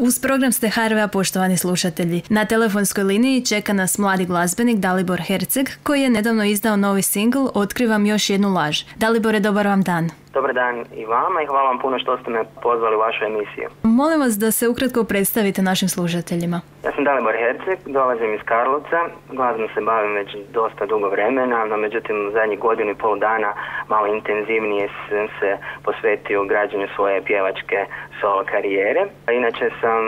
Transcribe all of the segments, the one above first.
Uz program ste HRV-a, poštovani slušatelji. Na telefonskoj liniji čeka nas mladi glazbenik Dalibor Herceg, koji je nedavno izdao novi singl Otkrivam još jednu laž. Dalibore, dobar vam dan. Dobar dan i vama i hvala vam puno što ste me pozvali u vašu emisiju. Molim vas da se ukratko predstavite našim slušateljima. Ja sam Dalibor Herceg, dolazim iz Karlovca, glazbom se bavim već dosta dugo vremena, no međutim zadnjih godinu i pol dana malo intenzivnije sam se posvetio građenju svoje pjevačke solo karijere. Inače sam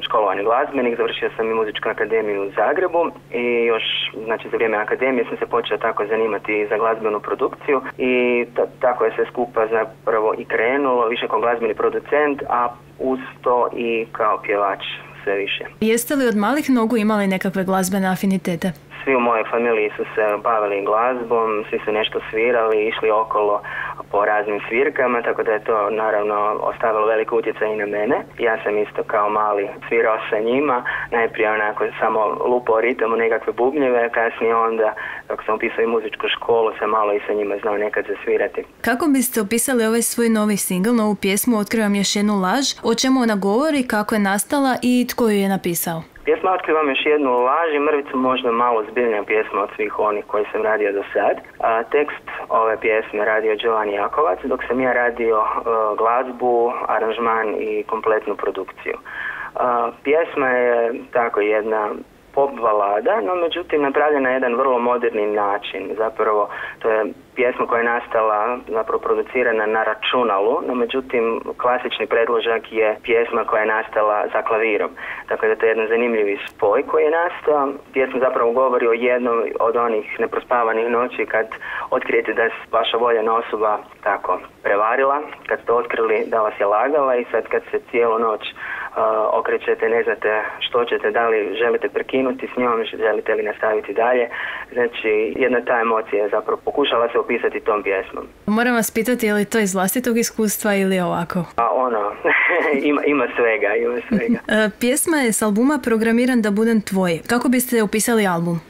školovani glazbenik, završio sam i muzičku akademiju u Zagrebu i još za vrijeme akademije sam se počeo tako zanimati za glazbenu produkciju i tako je sve skupa zapravo i krenulo, više kao glazbeni producent, a uz to i kao pjevač sve više. Jeste li od malih nogu imali nekakve glazbene afinitete? Svi u mojoj familiji su se bavili glazbom, svi su nešto svirali, išli okolo po raznim svirkama, tako da je to naravno ostavilo velik utjecaj i na mene. Ja sam isto kao mali svirao sa njima, najprije onako samo lupao ritam u nekakve bubnjeve, kasnije onda, kako sam upisao i muzičku školu, sam malo i sa njima znao nekad zasvirati. Kako biste opisali ovaj svoj novi singl, novu pjesmu Otkrivam još jednu laž? O čemu ona govori, kako je nastala i tko ju je napisao? Pjesma Otkrivam još jednu laž i mrvicu možda malo zbiljnija pjesma od svih onih koji sam radio do sad. Tekst ove pjesme radio Giovanni Jakovac, dok sam ja radio glazbu, aranžman i kompletnu produkciju. Pjesma je tako jedna pop balada, no međutim napravljena na jedan vrlo moderni način. Zapravo to je pjesma koja je nastala, zapravo producirana na računalu, no međutim klasični predložak je pjesma koja je nastala za klavirom. Tako da to je jedan zanimljivi spoj koji je nastao. Pjesma zapravo govori o jednoj od onih neprospavanih noći kad otkrijete da se vaša voljena osoba tako prevarila, kad ste otkrili da vas je lagala i sad kad se cijelu noć okrećete, ne znate što ćete, da li želite prekinuti s njom, želite li nastaviti dalje. Znači, jedna ta emocija je zapravo pokušala se opisati tom pjesmom. Moram vas pitati, je li to iz vlastitog iskustva ili ovako? Ima svega. Pjesma je s albuma Programiran da budem tvoj. Kako biste opisali album?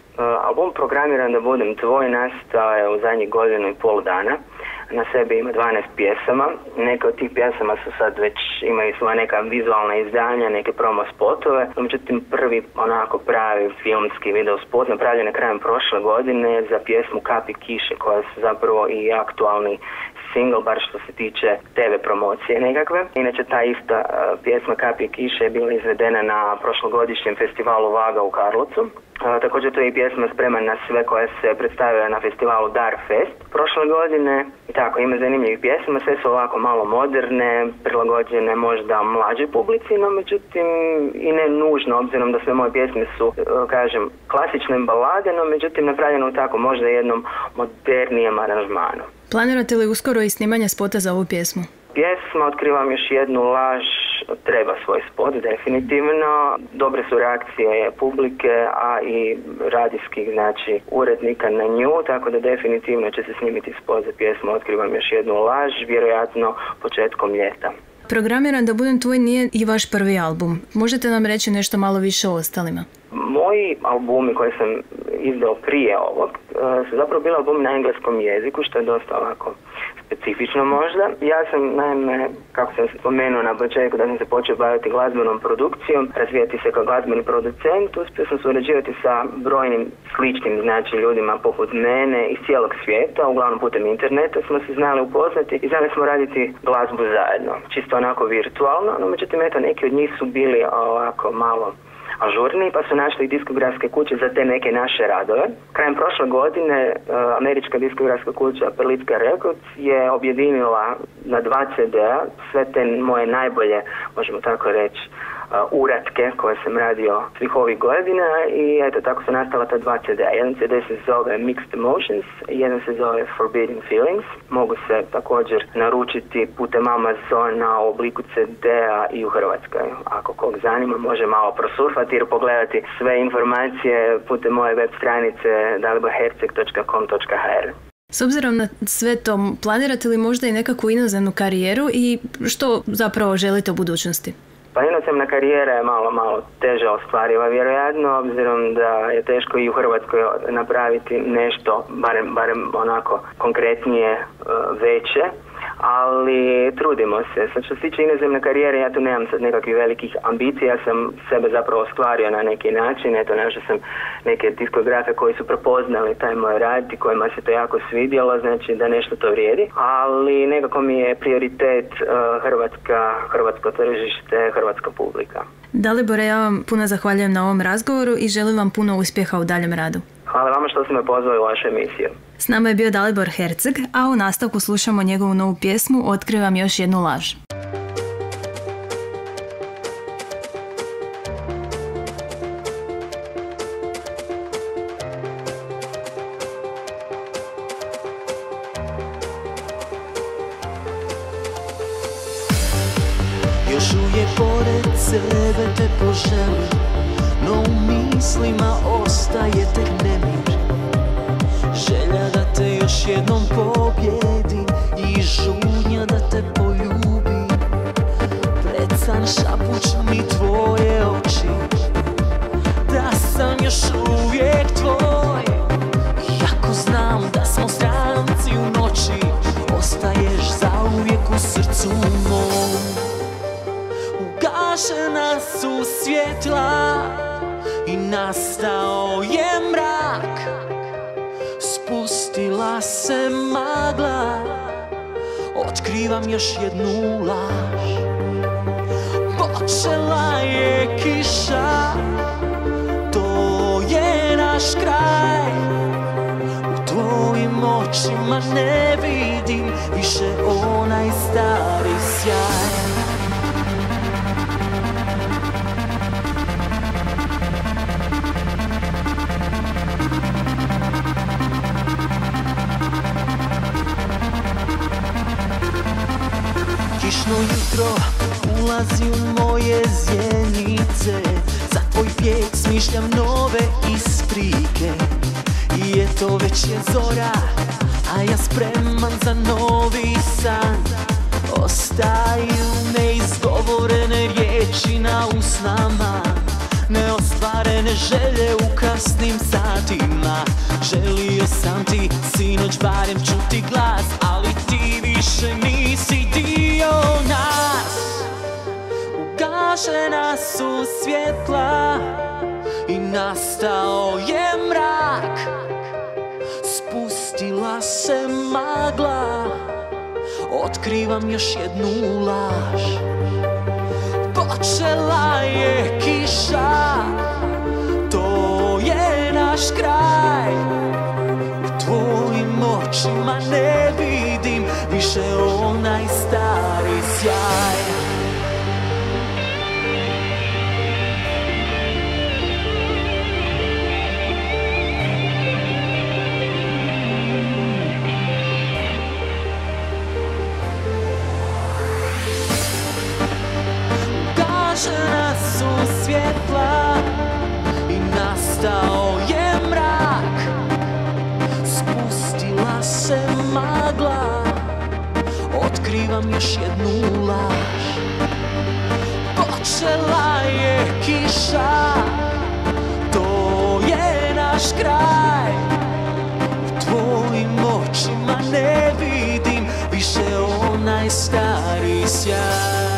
Album Programiran da budem tvoj nastao je u zadnjih godinu i pol dana. Na sebi ima 12 pjesama. Neke od tih pjesama su sad već imaju svoja neka vizualna izdanja, neke promo spotove. Međutim, prvi onako pravi filmski video spot napravljen je krajem prošle godine za pjesmu Kapi kiše, koja su zapravo i aktualni single, bar što se tiče TV promocije nekakve. Inače, ta ista pjesma Kapi kiše je bila izvedena na prošlogodišnjem festivalu Vaga u Karlovcu. Također to je i pjesma Spreman na sve koja se predstavila na festivalu Dar Fest prošle godine. I tako, ima zanimljivih pjesma, sve su ovako malo moderne, prilagođene možda mlađoj publici, no međutim i ne nužno, obzirom da sve moje pjesme su, kažem, klasične balade, no međutim napravljene u tako možda jednom modernijem aranžmanu. Planirate li uskoro i snimanje spota za ovu pjesmu? Pjesma Otkrivam još jednu laž treba svoj spot, definitivno. Dobre su reakcije publike, a i radijskih, urednika na nju, tako da definitivno će se snimiti spot za pjesmu Otkrivam još jednu laž, vjerojatno početkom ljeta. Programiran da budem tvoj nije i vaš prvi album. Možete nam reći nešto malo više o ostalima? Moji albumi koje sam izdao prije ovog su zapravo bili albumi na engleskom jeziku, što je dosta ovako specifično možda. Ja sam, naime, kako sam spomenuo na početku, da sam se počeo baviti glazbenom produkcijom, razvijati se kao glazbeni producent, uspio sam surađivati sa brojnim sličnim ljudima poput mene iz cijelog svijeta, uglavnom putem interneta smo se znali upoznati i znali smo raditi glazbu zajedno, čisto onako virtualno, no međutim neki od njih su bili ovako malo ažurni, pa su našli diskografske kuće za te neke naše radove. Krajem prošle godine američka diskografska kuća Perlitzka Records je objedinila na 2 CD-a sve te moje najbolje, možemo tako reći, uratke koje sam radio svih ovih godina i eto, tako su nastala ta 2 CD-a. Jedan CD se zove Mixed Emotions, jedan se zove Forbidden Feelings. Mogu se također naručiti putem Amazona u obliku CD-a i u Hrvatskoj. Ako kog zanima, može malo prosurfati ili pogledati sve informacije putem moje web stranice daliborherceg.com.hr. S obzirom na sve to, planirate li možda i nekakvu inozemnu karijeru i što zapravo želite u budućnosti? Pa inozemna karijera je malo teže ostvariva, vjerojatno, obzirom da je teško i u Hrvatskoj napraviti nešto, barem onako konkretnije, veće, ali trudimo se. Sad što se tiče inozemne karijere, ja tu nemam sad nekakvih velikih ambicija, ja sam sebe zapravo ostvario na neki način, eto našao sam neke diskografe koji su prepoznali taj moj rad i kojima se to jako svidjelo, znači da nešto to vrijedi, ali nekako mi je prioritet hrvatsko tržište, hrvatska publika. Dalibore, ja vam puno zahvaljujem na ovom razgovoru i želim vam puno uspjeha u daljem radu. Hvala vama što ste me pozvali u vašu emisiju. S nama je bio Dalibor Herceg, a u nastavku slušamo njegovu novu pjesmu Otkrivam još jednu laž. Još uvijek pored sebe te poželim, no u mislima ostaje tek nemir. Želja da te još jednom pobjedim i žudnja da te poljubim. Pred san šapuću mi tvoje oči, da sam još uvijek tvoj. Iako znam da smo stranci u noći, ostaješ zauvijek u srcu mom. Ugašena su svjetla i nastao je mrak. Spustila se magla, otkrivam još jednu laž. Počela je kiša, to je naš kraj. U tvojim očima ne vidim više onaj stari sjaj. Kišno jutro ulazi u moje zjenice, za tvoj bijeg smišljam nove isprike. I eto već je zora, a ja spreman za novi san. Ostaju neizgovorene riječi na usnama, neostvarene želje u kasnim satima. Želio sam ti sinoć barem čuti glas, ali ti više nisi dio nas. Ugašena su svjetla i nastao je mrak. Spustila se magla, otkrivam još jednu laž. Počela je kiša, to je naš kraj. U tvojim očima ne vidim više onaj stari sjaj. Ugašena su svjetla i nastao je mrak. Spustila se magla, otkrivam još jednu laž. Počela je kiša, to je naš kraj. U tvojim očima ne vidim više onaj stari sjaj.